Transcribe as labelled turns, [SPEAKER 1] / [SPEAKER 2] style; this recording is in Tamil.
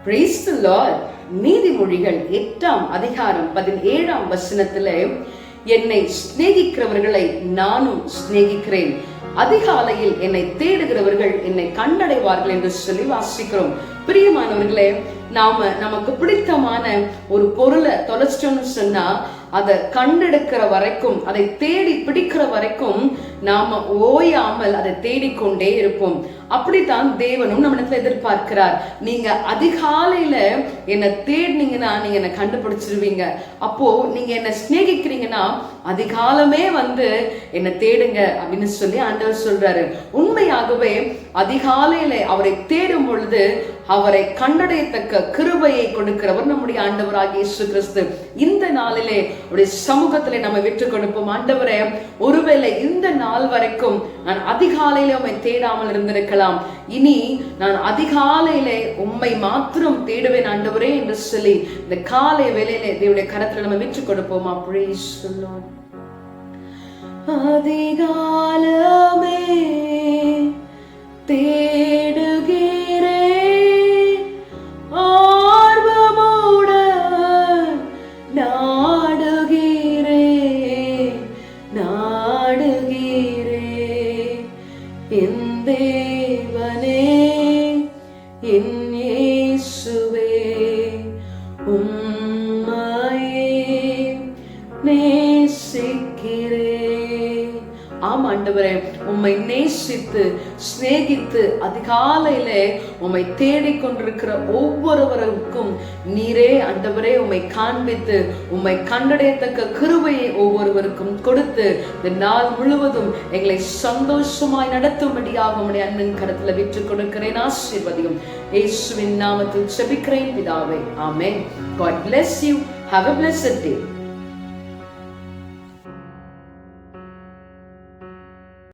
[SPEAKER 1] Praise the Lord. நீதிமொழிகள் 8ஆம் அதிகாரம் 17ஆம் வசனத்திலே, என்னை சிநேகிக்கிறவர்களை நானும் சிநேகிக்கிறேன், அதிகாலையில் என்னை தேடுகிறவர்கள் என்னை கண்டடைவார்கள் என்று சொல்லி வாசிக்கிறோம். பிரியமானவர்களே, நமக்கு பிடித்தமான ஒரு பொருளை தொலைச்சிட்டோம்னு சொன்னா அதை கண்டெடுக்கிற வரைக்கும், அதை தேடி பிடிக்கிற வரைக்கும் நாம ஓயாமல் அதை தேடிக்கொண்டே இருப்போம். அப்படித்தான் தேவனும் நம்மிடத்துல எதிர்பார்க்கிறார். நீங்க அதிகாலையில என்னை தேடினீங்கன்னா நீங்க என்னை கண்டுபிடிச்சிருவீங்க. அப்போ நீங்க என்னை சிநேகிக்கிறீங்கன்னா அதிகாலமே என்னை தேடுங்க அப்படின்னு சொல்லி ஆண்டவர் சொல்றாரு. உண்மையாகவே அதிகாலையில அவரை தேடும் பொழுது அவரை கண்டடையத்தக்க கிருபையை கொடுக்கிறவர் நம்முடைய ஆண்டவராகிய இயேசு கிறிஸ்து. இந்த நாளிலே அவருடைய சமூகத்திலே நம்ம விட்டு கொடுப்போம். ஆண்டவரே, ஒருவேளை இந்த நாள் வரைக்கும் நான் அதிகாலையில உம்மை தேடாமல் இருந்திருக்கலாம், இனி நான் அதிகாலையிலே உம்மை மாத்திரம் தேடுவேன் ஆண்டவரே என்று சொல்லி இந்த காலை வேளையிலே தேவனுடைய கரத்துல நம்ம விட்டு கொடுப்போமா? Praise the Lord. அதிகாலமே தேடுகிறேன், ஆர்வமுடன் நாடுகிறேன், என் தேவனே, என் இயேசுவே, உம்மையே நேசிக்கிறேன். ஆம் ஆண்டவரே, உம்மை நேசித்து சிநேகித்து அதிகாலையிலே உம்மை தேடிக்கொண்டிருக்கிற ஒவ்வொருவருக்கும் நீரே ஆண்டவரே உம்மை காண்பித்து உம்மை கண்டடையத்தக்க கிருபையை ஒவ்வொருவருக்கும் கொடுத்து இந்த நாள் முழுவதும் எங்களை சந்தோஷமாய் நடத்தும்படியாக உம்முடைய அன்பின் கரத்துல விற்று கொடுக்கிறேன். ஆசீர்வதியும் இயேசுவின் நாமத்தில் ஜெபிக்கிறேன் பிதாவே, ஆமென். God bless you. Have a blessed day.